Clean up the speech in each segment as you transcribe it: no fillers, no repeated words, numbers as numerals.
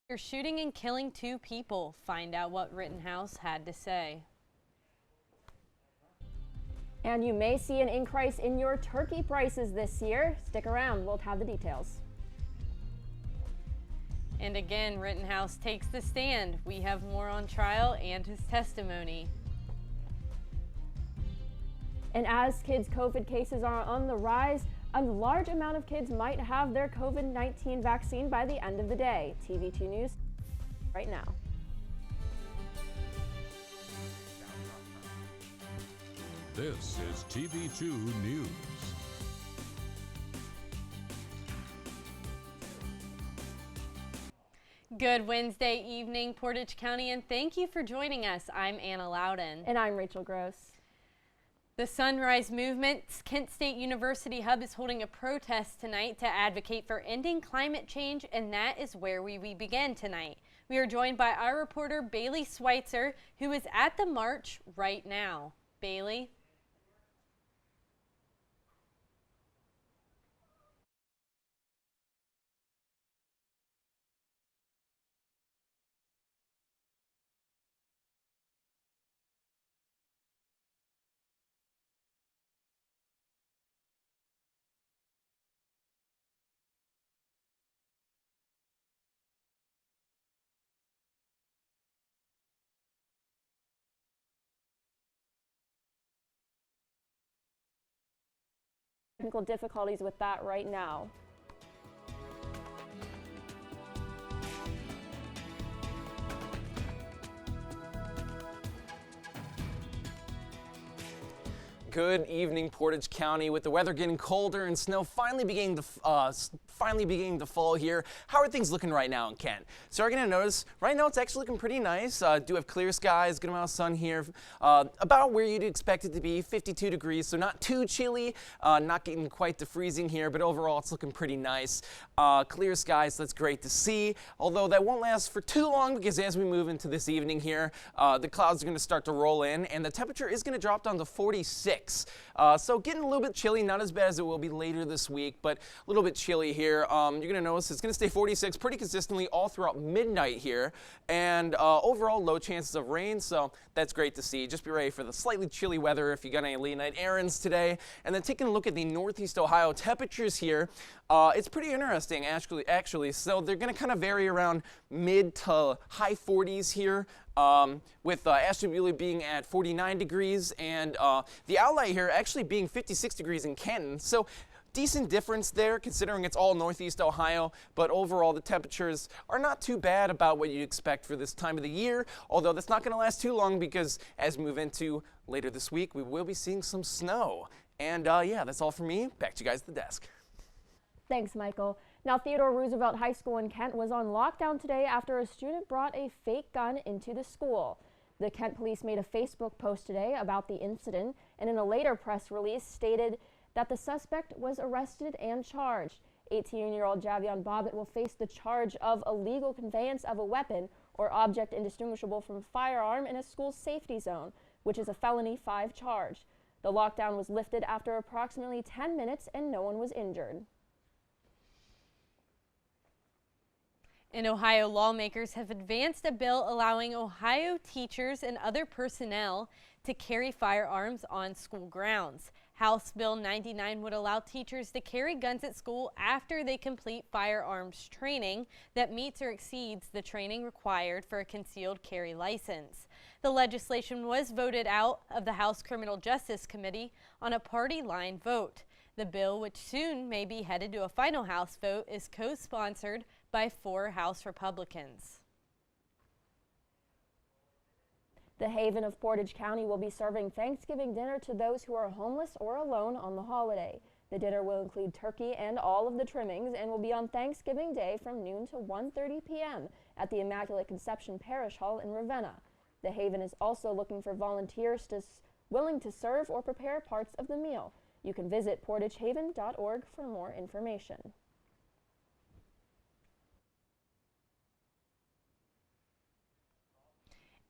You're shooting and killing 2 people. Find out what Rittenhouse had to say. And you may see an increase in your turkey prices this year. Stick around, we'll have the details. And again, Rittenhouse takes the stand. We have more on trial and his testimony. And as kids' COVID cases are on the rise, a large amount of kids might have their COVID-19 vaccine by the end of the day. TV2 News right now. This is TV2 News. Good Wednesday evening, Portage County, and thank you for joining us. I'm Anna Louden. And I'm Rachel Gross. The Sunrise Movement's Kent State University Hub is holding a protest tonight to advocate for ending climate change, and that is where we begin tonight. We are joined by our reporter Bailey Schweitzer, who is at the march right now. Bailey? Technical difficulties with that right now. Good evening, Portage County. With the weather getting colder and snow finally beginning to fall here, how are things looking right now in Kent? So you're going to notice right now it's actually looking pretty nice. Do have clear skies, good amount of sun here, about where you'd expect it to be, 52 degrees, so not too chilly, not getting quite to freezing here, but overall it's looking pretty nice. Clear skies, that's great to see, although that won't last for too long because as we move into this evening here, the clouds are going to start to roll in and the temperature is going to drop down to 46. So getting a little bit chilly, not as bad as it will be later this week, but a little bit chilly here. You're going to notice it's going to stay 46 pretty consistently all throughout midnight here, and overall low chances of rain, so that's great to see. Just be ready for the slightly chilly weather if you got any late night errands today. And then taking a look at the Northeast Ohio temperatures here, it's pretty interesting actually. So they're going to kind of vary around mid to high 40s here. With Ashtabula being at 49 degrees and the outlier here actually being 56 degrees in Kenton. So decent difference there considering it's all Northeast Ohio, but overall the temperatures are not too bad about what you'd expect for this time of the year, although that's not going to last too long because as we move into later this week, we will be seeing some snow. And yeah, that's all from me. Back to you guys at the desk. Thanks, Michael. Now, Theodore Roosevelt High School in Kent was on lockdown today after a student brought a fake gun into the school. The Kent police made a Facebook post today about the incident and in a later press release stated that the suspect was arrested and charged. 18-year-old Javion Bobbitt will face the charge of illegal conveyance of a weapon or object indistinguishable from a firearm in a school safety zone, which is a felony 5 charge. The lockdown was lifted after approximately 10 minutes and no one was injured. And Ohio lawmakers have advanced a bill allowing Ohio teachers and other personnel to carry firearms on school grounds. House Bill 99 would allow teachers to carry guns at school after they complete firearms training that meets or exceeds the training required for a concealed carry license. The legislation was voted out of the House Criminal Justice Committee on a party line vote. The bill, which soon may be headed to a final House vote, is co-sponsored by 4 House Republicans. The Haven of Portage County will be serving Thanksgiving dinner to those who are homeless or alone on the holiday. The dinner will include turkey and all of the trimmings and will be on Thanksgiving Day from noon to 1:30 p.m. at the Immaculate Conception Parish Hall in Ravenna. The Haven is also looking for volunteers willing to serve or prepare parts of the meal. You can visit portagehaven.org for more information.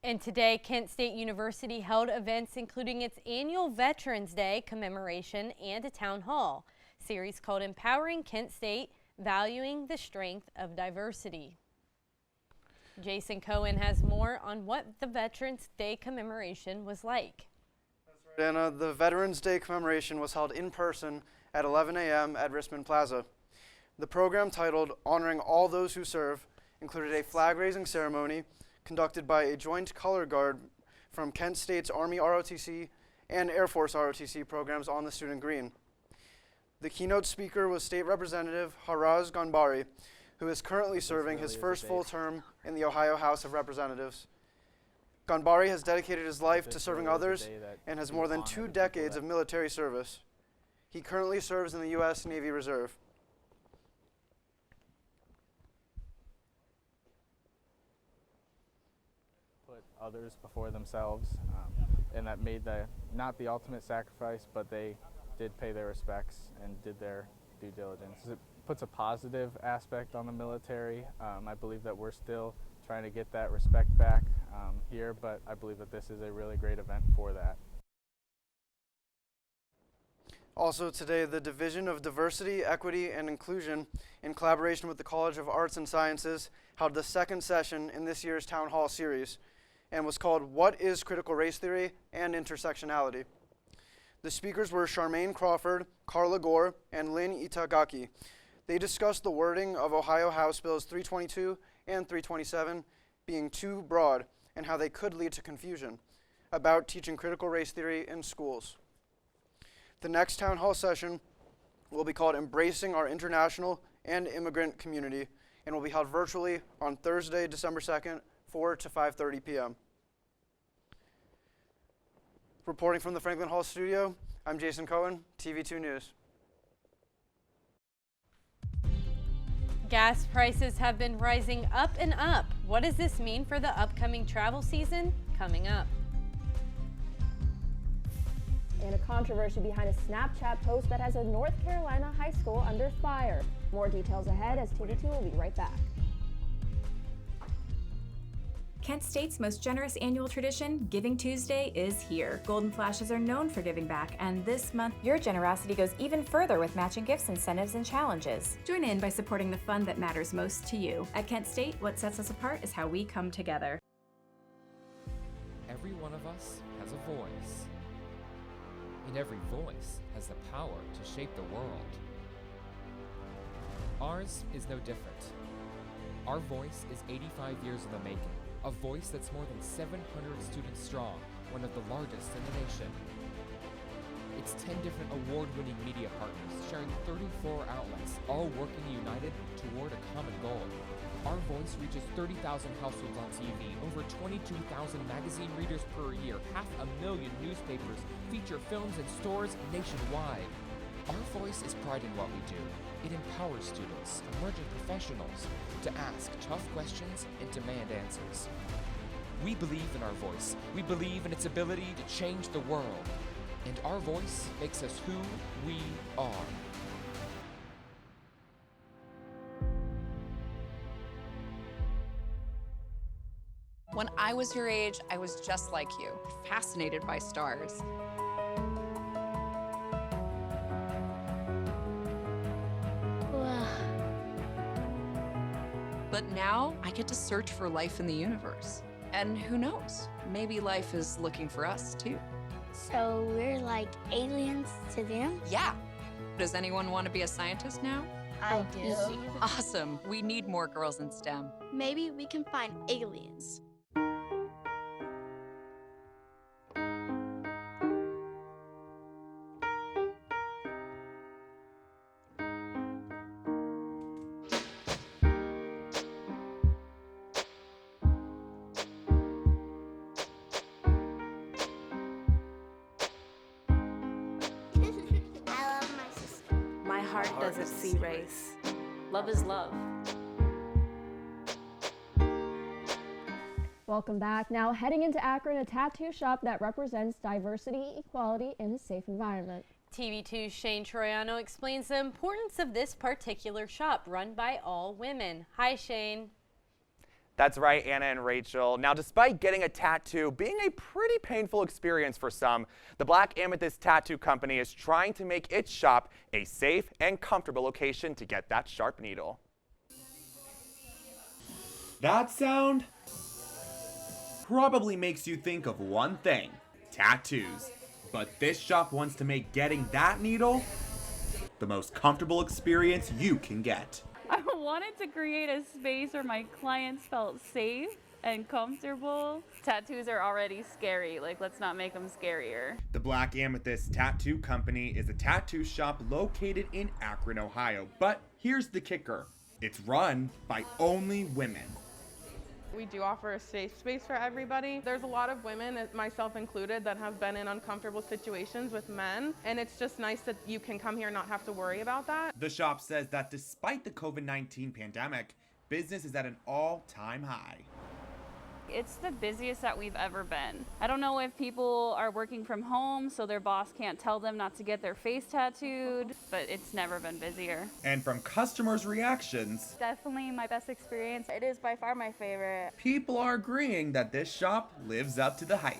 And today, Kent State University held events including its annual Veterans Day commemoration and a town hall series called Empowering Kent State, Valuing the Strength of Diversity. Jason Cohen has more on what the Veterans Day commemoration was like. Anna, the Veterans Day commemoration was held in person at 11 a.m. at Richmond Plaza. The program, titled Honoring All Those Who Serve, included a flag-raising ceremony conducted by a joint color guard from Kent State's Army ROTC and Air Force ROTC programs on the student green. The keynote speaker was State Representative Haraz Ganbari, who is currently serving his first full term in the Ohio House of Representatives. Ganbari has dedicated his life to serving others and has more than 2 decades of military service. He currently serves in the U.S. Navy Reserve. Put others before themselves, and that made not the ultimate sacrifice, but they did pay their respects and did their due diligence. It puts a positive aspect on the military. I believe that we're still trying to get that respect back here, but I believe that this is a really great event for that. Also today, the Division of Diversity, Equity, and Inclusion, in collaboration with the College of Arts and Sciences, held the second session in this year's Town Hall series and was called What is Critical Race Theory and Intersectionality? The speakers were Charmaine Crawford, Carla Gore, and Lynn Itagaki. They discussed the wording of Ohio House Bills 322 and 327 being too broad and how they could lead to confusion about teaching critical race theory in schools. The next town hall session will be called Embracing Our International and Immigrant Community and will be held virtually on Thursday, December 2nd, 4 to 5:30 p.m. Reporting from the Franklin Hall studio, I'm Jason Cohen, TV2 News. Gas prices have been rising up and up. What does this mean for the upcoming travel season? Coming up. And a controversy behind a Snapchat post that has a North Carolina high school under fire. More details ahead as TV2 will be right back. Kent State's most generous annual tradition, Giving Tuesday, is here. Golden Flashes are known for giving back, and this month, your generosity goes even further with matching gifts, incentives, and challenges. Join in by supporting the fund that matters most to you. At Kent State, what sets us apart is how we come together. Every one of us has a voice, and every voice has the power to shape the world. Ours is no different. Our voice is 85 years in the making. A voice that's more than 700 students strong, one of the largest in the nation. It's 10 different award-winning media partners sharing 34 outlets, all working united toward a common goal. Our voice reaches 30,000 households on TV, over 22,000 magazine readers per year, 500,000 newspapers, feature films in stores nationwide. Our voice is pride in what we do. It empowers students, emerging professionals, to ask tough questions and demand answers. We believe in our voice. We believe in its ability to change the world. And our voice makes us who we are. When I was your age, I was just like you, fascinated by stars. But now I get to search for life in the universe. And who knows, maybe life is looking for us too. So we're like aliens to them? Yeah. Does anyone want to be a scientist now? I do. Awesome. We need more girls in STEM. Maybe we can find aliens. Heart doesn't see race. Love is love. Welcome back. Now heading into Akron, a tattoo shop that represents diversity, equality, and a safe environment. TV2's Shane Troyano explains the importance of this particular shop run by all women. Hi, Shane. That's right, Anna and Rachel. Now, despite getting a tattoo being a pretty painful experience for some, the Black Amethyst Tattoo Company is trying to make its shop a safe and comfortable location to get that sharp needle. That sound probably makes you think of one thing: tattoos. But this shop wants to make getting that needle the most comfortable experience you can get. I wanted to create a space where my clients felt safe and comfortable. Tattoos are already scary, like let's not make them scarier. The Black Amethyst Tattoo Company is a tattoo shop located in Akron, Ohio. But here's the kicker: it's run by only women. We do offer a safe space for everybody. There's a lot of women, myself included, that have been in uncomfortable situations with men, and it's just nice that you can come here and not have to worry about that. The shop says that despite the COVID-19 pandemic, business is at an all-time high. It's the busiest that we've ever been. I don't know if people are working from home so their boss can't tell them not to get their face tattooed, but it's never been busier. And from customers' reactions, Definitely my best experience. It is by far my favorite. people are agreeing that this shop lives up to the hype.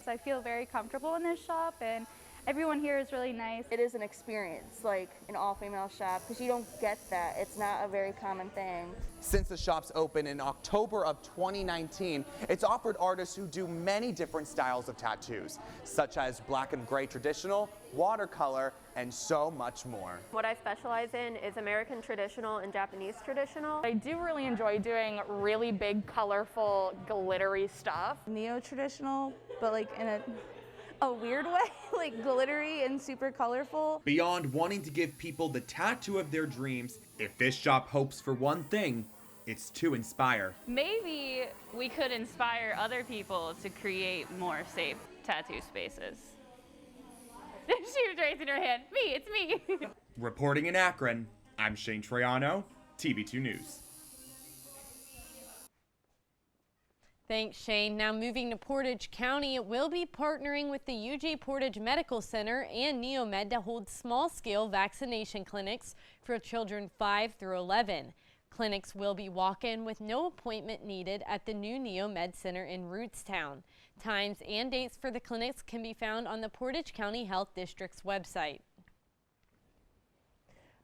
So I feel very comfortable in this shop, and everyone here is really nice. It is an experience, like an all-female shop, because you don't get that. It's not a very common thing. Since the shop's opened in October of 2019, it's offered artists who do many different styles of tattoos, such as black and gray traditional, watercolor, and so much more. What I specialize in is American traditional and Japanese traditional. I do really enjoy doing really big, colorful, glittery stuff. Neo-traditional, but like in a weird way, like glittery and super colorful. Beyond wanting to give people the tattoo of their dreams, if this shop hopes for one thing, it's to inspire. Maybe we could inspire other people to create more safe tattoo spaces. She was raising her hand. Me, it's me. Reporting in Akron, I'm Shane Troyano, TV2 News. Thanks, Shane. Now moving to Portage County, it will be partnering with the UJ Portage Medical Center and Neomed to hold small-scale vaccination clinics for children 5 through 11. Clinics will be walk-in with no appointment needed at the new Neomed Center in Rootstown. Times and dates for the clinics can be found on the Portage County Health District's website.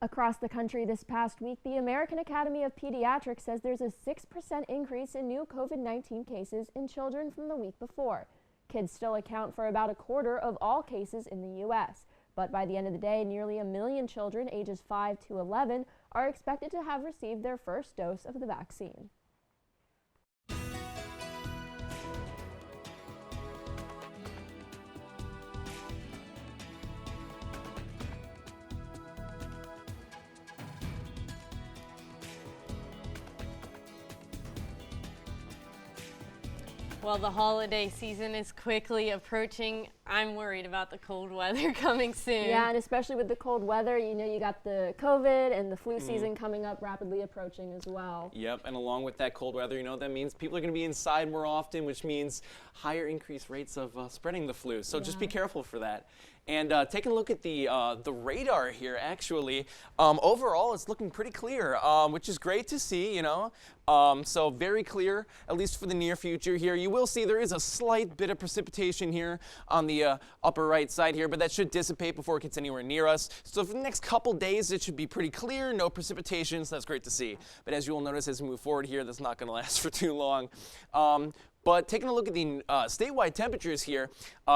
Across the country this past week, the American Academy of Pediatrics says there's a 6% increase in new COVID-19 cases in children from the week before. Kids still account for about a quarter of all cases in the U.S., but by the end of the day, nearly 1 million children ages 5 to 11 are expected to have received their first dose of the vaccine. Well, the holiday season is quickly approaching. I'm worried about the cold weather coming soon. Yeah, and especially with the cold weather, you know, you got the COVID and the flu season coming up, rapidly approaching as well. Yep, and along with that cold weather, you know, that means people are going to be inside more often, which means higher increased rates of spreading the flu. So just be careful for that. And taking a look at the radar here, actually, overall it's looking pretty clear, which is great to see, you know. So very clear, at least for the near future here. You will see there is a slight bit of precipitation here on the upper right side here, but that should dissipate before it gets anywhere near us. So for the next couple days, it should be pretty clear, no precipitation, so that's great to see. But as you will notice as we move forward here, that's not going to last for too long. But taking a look at the statewide temperatures here,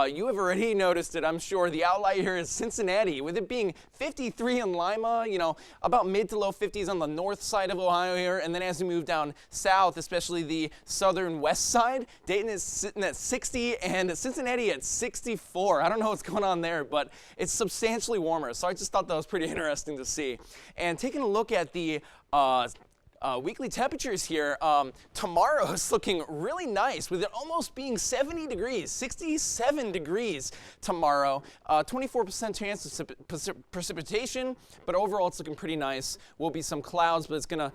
you have already noticed it, I'm sure. The outlier here is Cincinnati, with it being 53 in Lima, you know, about mid to low 50s on the north side of Ohio here. And then as we move down south, especially the southern west side, Dayton is sitting at 60 and Cincinnati at 64. I don't know what's going on there, but it's substantially warmer. So I just thought that was pretty interesting to see. And taking a look at the weekly temperatures here, tomorrow is looking really nice with it almost being 70 degrees, 67 degrees tomorrow, 24% chance of precipitation, but overall it's looking pretty nice. Will be some clouds, but it's gonna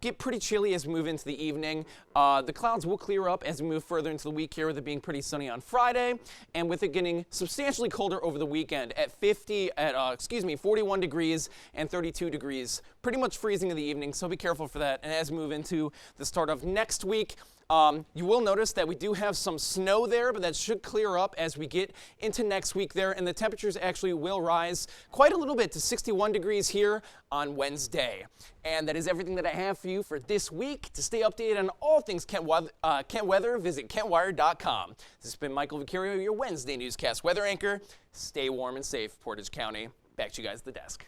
get pretty chilly as we move into the evening. The clouds will clear up as we move further into the week here, with it being pretty sunny on Friday, and with it getting substantially colder over the weekend at 41 degrees and 32 degrees. Pretty much freezing in the evening, so be careful for that. And as we move into the start of next week, You will notice that we do have some snow there, but that should clear up as we get into next week there, and the temperatures actually will rise quite a little bit to 61 degrees here on Wednesday. And that is everything that I have for you for this week. To stay updated on all things Kent weather, visit kentwire.com. This has been Michael Vicario, your Wednesday newscast weather anchor. Stay warm and safe, Portage County. Back to you guys at the desk.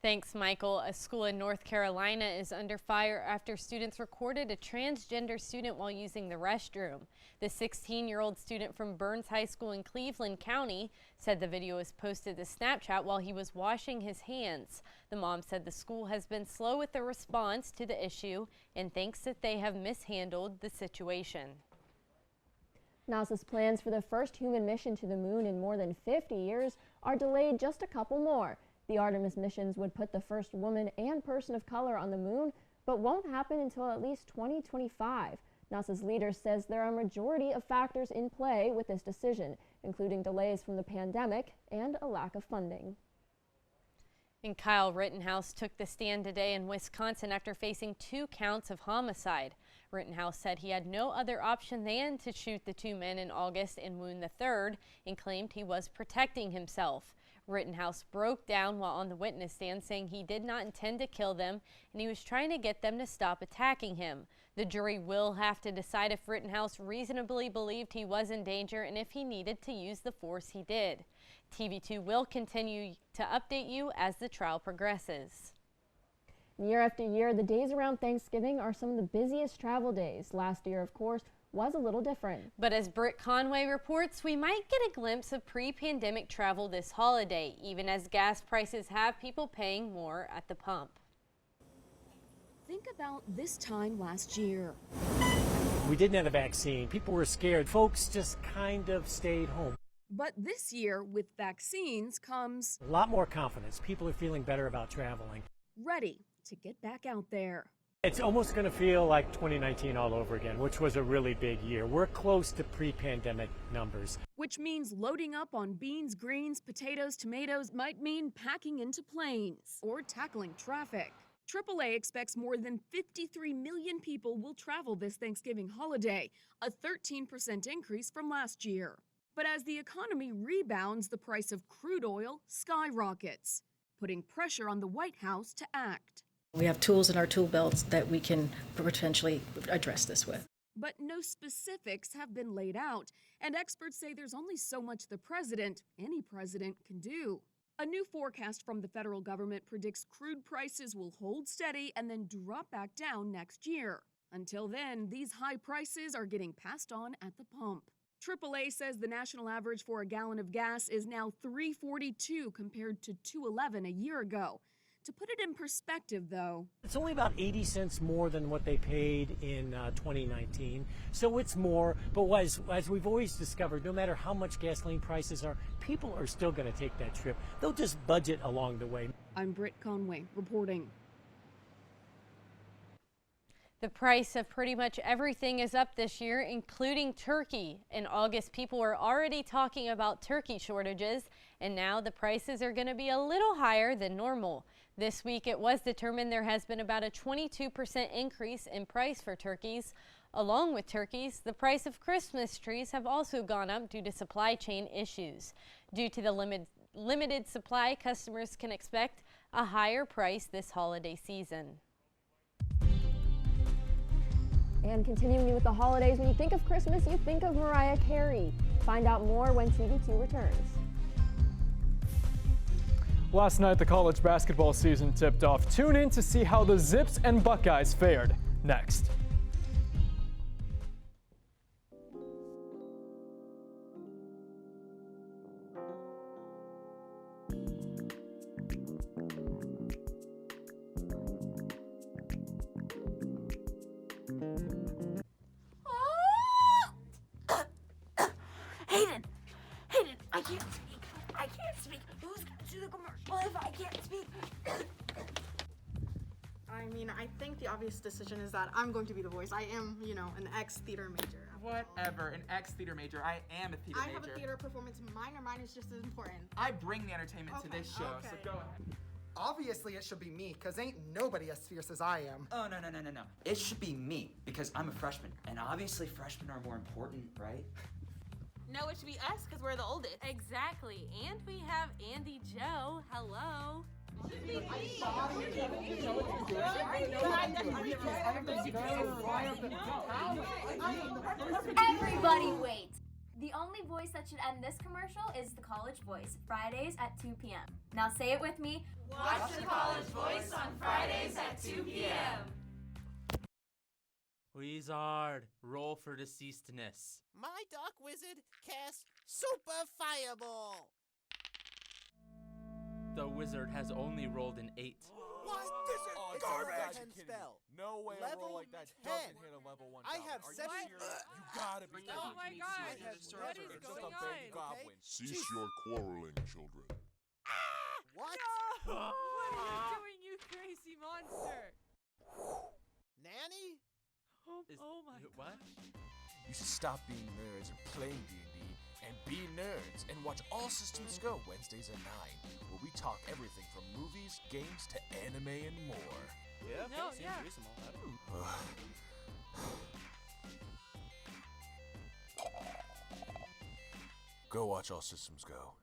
Thanks, Michael. A school in North Carolina is under fire after students recorded a transgender student while using the restroom. The 16-year-old student from Burns High School in Cleveland County said the video was posted to Snapchat while he was washing his hands. The mom said the school has been slow with the response to the issue and thinks that they have mishandled the situation. NASA's plans for the first human mission to the moon in more than 50 years are delayed just a couple more. The Artemis missions would put the first woman and person of color on the moon, but won't happen until at least 2025. NASA's leader says there are a majority of factors in play with this decision, including delays from the pandemic and a lack of funding. And Kyle Rittenhouse took the stand today in Wisconsin after facing 2 counts of homicide. Rittenhouse said he had no other option than to shoot the 2 men in August and wound the third, and claimed he was protecting himself. Rittenhouse broke down while on the witness stand, saying he did not intend to kill them and he was trying to get them to stop attacking him. The jury will have to decide if Rittenhouse reasonably believed he was in danger and if he needed to use the force he did. TV2 will continue to update you as the trial progresses. Year after year, the days around Thanksgiving are some of the busiest travel days. Last year, of course, was a little different. But as Britt Conway reports, we might get a glimpse of pre-pandemic travel this holiday, even as gas prices have people paying more at the pump. Think about this time last year. We didn't have a vaccine. People were scared. Folks just kind of stayed home. But this year, with vaccines, comes A lot more confidence. People are feeling better about traveling. ready to get back out there. It's almost going to feel like 2019 all over again, which was a really big year. We're close to pre-pandemic numbers. Which means loading up on beans, greens, potatoes, tomatoes might mean packing into planes or tackling traffic. AAA expects more than 53 million people will travel this Thanksgiving holiday, a 13% increase from last year. But as the economy rebounds, the price of crude oil skyrockets, putting pressure on the White House to act. We have tools in our tool belts that we can potentially address this with. But no specifics have been laid out, and experts say there's only so much the president, any president, can do. A new forecast from the federal government predicts crude prices will hold steady and then drop back down next year. Until then, these high prices are getting passed on at the pump. AAA says the national average for a gallon of gas is now $3.42 compared to $2.11 a year ago. To put it in perspective, though, It's only about 80 cents more than what they paid in 2019, so it's more. But as we've always discovered, no matter how much gasoline prices are, people are still going to take that trip. They'll just budget along the way. I'm Britt Conway reporting. The price of pretty much everything is up this year, including turkey. In August, people were already talking about turkey shortages, and now the prices are going to be a little higher than normal. This week, it was determined there has been about a 22% increase in price for turkeys. Along with turkeys, the price of Christmas trees have also gone up due to supply chain issues. Due to the limited supply, customers can expect a higher price this holiday season. And continuing with the holidays, when you think of Christmas, you think of Mariah Carey. Find out more when TV2 returns. Last night, the college basketball season tipped off. Tune in to see how the Zips and Buckeyes fared. Next. Hayden, I can't speak. Who's gonna do the commercial if I can't speak? I mean, I think the obvious decision is that I'm going to be the voice. I am, an ex-theater major. Whatever, an ex-theater major. I am a theater major. I have a theater performance minor. Mine is just as important. I bring the entertainment to this show, so go ahead. Obviously it should be me, because ain't nobody as fierce as I am. Oh, no. It should be me, because I'm a freshman. And obviously freshmen are more important, right? No, it should be us, because we're the oldest. Exactly. And we have Andy Joe. Hello. Everybody wait! The only voice that should end this commercial is the College Voice, Fridays at 2 p.m. Now say it with me. Watch the College Voice on Fridays at 2 p.m. Wizard, roll for deceasedness. My Dark Wizard casts Super Fireball. The wizard has only rolled an 8. What? This is garbage! Spell. No way a roll like that 10. doesn't hit a level 1 I goblin. have Are 7. you serious? You gotta be Oh my God! I have What is it's going just a baby on? goblin. Cease your quarreling, children. What? No! What are you doing, you crazy monster? Nanny? Oh my What? You should stop being nerds and playing D&D and be nerds and watch All Systems Go Wednesdays at 9, where we talk everything from movies, games to anime and more. Yeah, no, yeah. Go watch All Systems Go.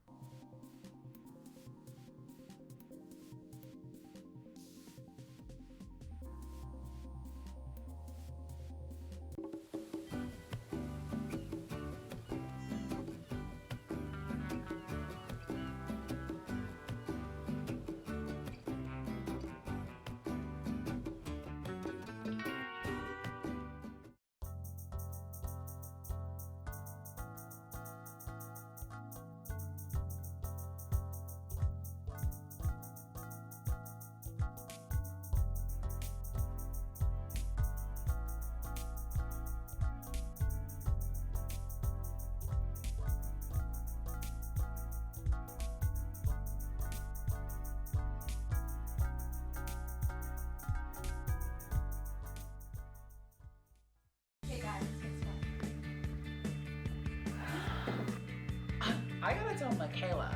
I gotta tell Michaela.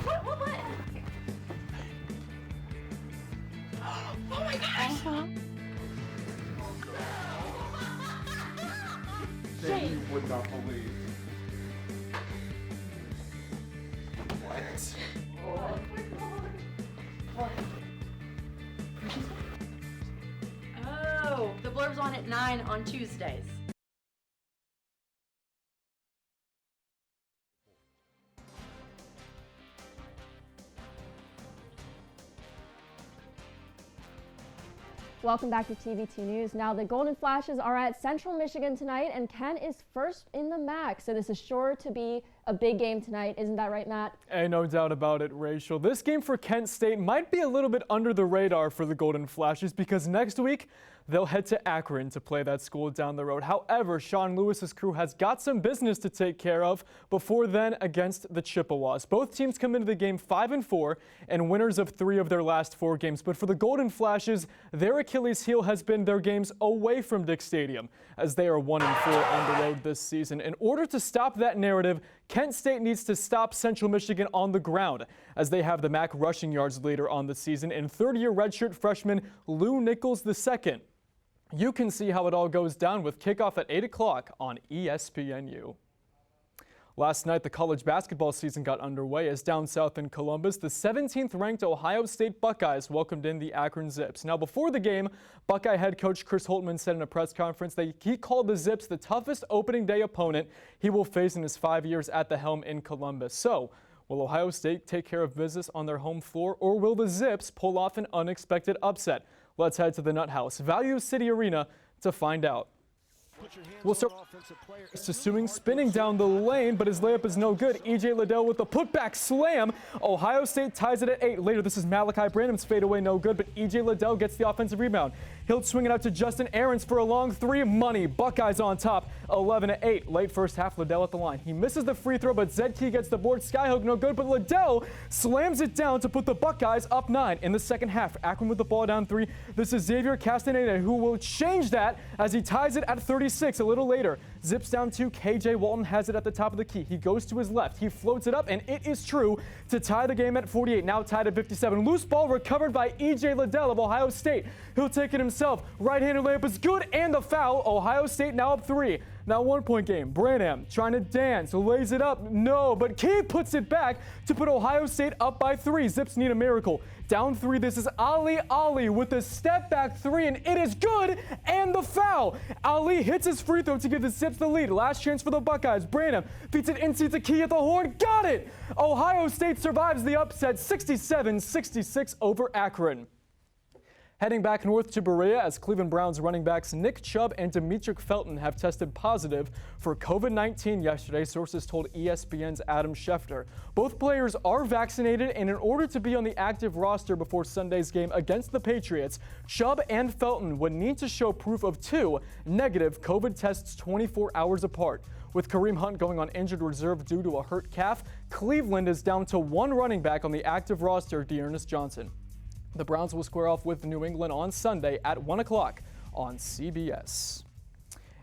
What? Oh my gosh! That you would not believe. What? Oh, the blurb's on at 9 on Tuesdays. Welcome back to TV2 News. Now, the Golden Flashes are at Central Michigan tonight, and Kent is first in the MAC, so this is sure to be a big game tonight. Isn't that right, Matt? Hey, no doubt about it, Rachel. This game for Kent State might be a little bit under the radar for the Golden Flashes because next week they'll head to Akron to play that school down the road. However, Sean Lewis's crew has got some business to take care of before then against the Chippewas. Both teams come into the game 5-4 and winners of 3 of their last 4 games. But for the Golden Flashes, their Achilles heel has been their games away from Dick Stadium, as they are 1-4 on the road this season. In order to stop that narrative, Kent State needs to stop Central Michigan on the ground, as they have the MAC rushing yards later on the season and third-year redshirt freshman Lou Nichols II. You can see how it all goes down with kickoff at 8 o'clock on ESPNU. Last night, the college basketball season got underway as down south in Columbus, the 17th-ranked Ohio State Buckeyes welcomed in the Akron Zips. Now, before the game, Buckeye head coach Chris Holtmann said in a press conference that he called the Zips the toughest opening day opponent he will face in his 5 years at the helm in Columbus. So, will Ohio State take care of business on their home floor, or will the Zips pull off an unexpected upset? Let's head to the Nut House, Value City Arena, to find out. We'll start to Sewing spinning down the lane, but his layup is no good. E.J. Liddell with the putback slam. Ohio State ties it at 8. Later, this is Malachi Branham's fadeaway, no good, but E.J. Liddell gets the offensive rebound. He'll swing it out to Justin Aarons for a long 3. Money. Buckeyes on top, 11-8. Late first half, Liddell at the line. He misses the free throw, but Zedke gets the board. Skyhook, no good, but Liddell slams it down to put the Buckeyes up 9 in the second half. Akron with the ball down 3. This is Xavier Castaneda, who will change that as he ties it at 36. 36 a little later. Zips down to KJ Walton, has it at the top of the key. He goes to his left. He floats it up, and it is true to tie the game at 48. Now tied at 57. Loose ball recovered by E.J. Liddell of Ohio State. He'll take it himself. Right-handed layup is good, and the foul. Ohio State now up 3. Now 1-point game. Branham trying to dance, lays it up. No, but Key puts it back to put Ohio State up by 3. Zips need a miracle. Down 3, this is Ali with a step back 3, and it is good, and the foul. Ali hits his free throw to give the Zips the lead. Last chance for the Buckeyes. Branham feeds it into the Key at the horn. Got it! Ohio State survives the upset 67-66 over Akron. Heading back north to Berea as Cleveland Browns running backs Nick Chubb and Demetric Felton have tested positive for COVID-19 yesterday, sources told ESPN's Adam Schefter. Both players are vaccinated, and in order to be on the active roster before Sunday's game against the Patriots, Chubb and Felton would need to show proof of 2 negative COVID tests 24 hours apart. With Kareem Hunt going on injured reserve due to a hurt calf, Cleveland is down to 1 running back on the active roster, Dearness Johnson. The Browns will square off with New England on Sunday at 1 o'clock on CBS.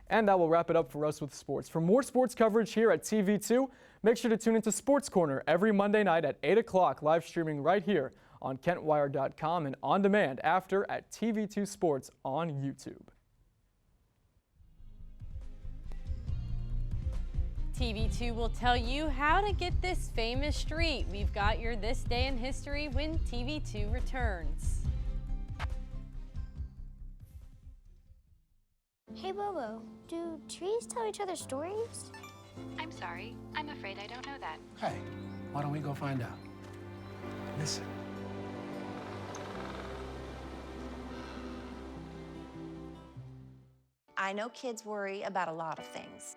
And that will wrap it up for us with sports. For more sports coverage here at TV2, make sure to tune into Sports Corner every Monday night at 8 o'clock, live streaming right here on KentWire.com and on demand after at TV2 Sports on YouTube. TV2 will tell you how to get this famous street. We've got your This Day in History when TV2 returns. Hey Bobo, do trees tell each other stories? I'm sorry, I'm afraid I don't know that. Hey, why don't we go find out? Listen. I know kids worry about a lot of things.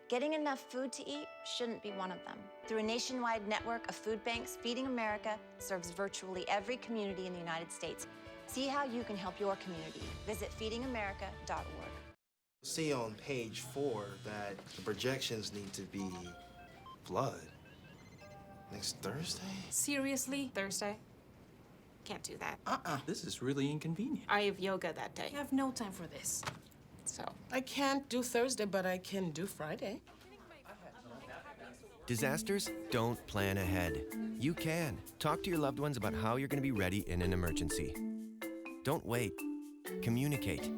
Getting enough food to eat shouldn't be one of them. Through a nationwide network of food banks, Feeding America serves virtually every community in the United States. See how you can help your community. Visit feedingamerica.org. See on page 4 that the projections need to be blood. Next Thursday? Seriously? Thursday? Can't do that. This is really inconvenient. I have yoga that day. I have no time for this. So, I can't do Thursday, but I can do Friday. Disasters don't plan ahead. You can. Talk to your loved ones about how you're going to be ready in an emergency. Don't wait. Communicate.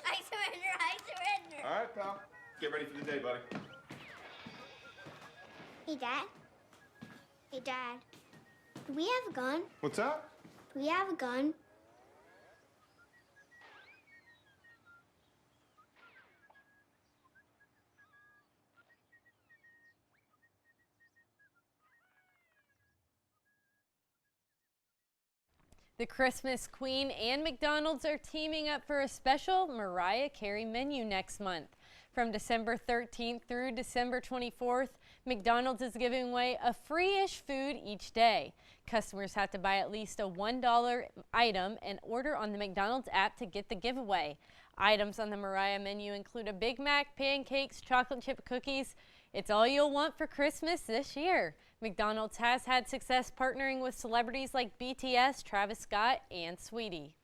I surrender. All right, pal. Get ready for the day, buddy. Hey, Dad. Hey, Dad. Do we have a gun? What's that? Do we have a gun? The Christmas Queen and McDonald's are teaming up for a special Mariah Carey menu next month. From December 13th through December 24th, McDonald's is giving away a free-ish food each day. Customers have to buy at least a $1 item and order on the McDonald's app to get the giveaway. Items on the Mariah menu include a Big Mac, pancakes, chocolate chip cookies. It's all you'll want for Christmas this year. McDonald's has had success partnering with celebrities like BTS, Travis Scott, and Sweetie.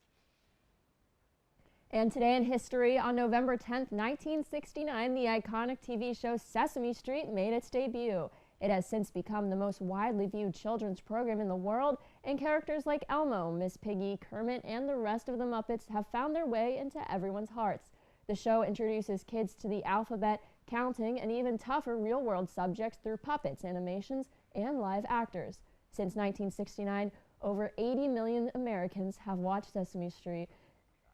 And today in history, on November 10th, 1969, the iconic TV show Sesame Street made its debut. It has since become the most widely viewed children's program in the world, and characters like Elmo, Miss Piggy, Kermit, and the rest of the Muppets have found their way into everyone's hearts. The show introduces kids to the alphabet, counting, and even tougher real-world subjects through puppets, animations, and live actors. Since 1969, over 80 million Americans have watched Sesame Street.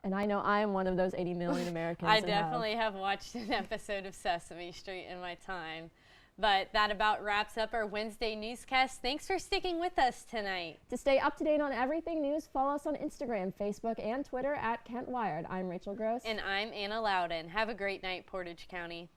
And I know I am one of those 80 million Americans. I definitely have watched an episode of Sesame Street in my time. But that about wraps up our Wednesday newscast. Thanks for sticking with us tonight. To stay up to date on everything news, follow us on Instagram, Facebook, and Twitter at Kent Wired. I'm Rachel Gross. And I'm Anna Louden. Have a great night, Portage County.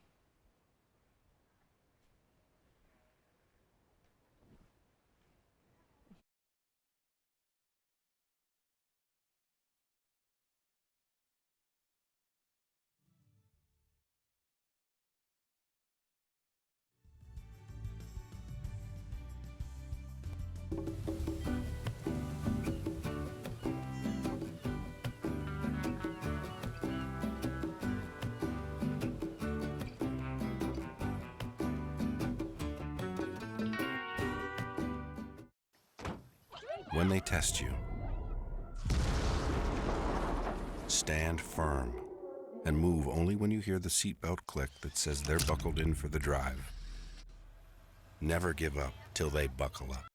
when they test you, stand firm and move only when you hear the seatbelt click that says they're buckled in for the drive. Never give up till they buckle up.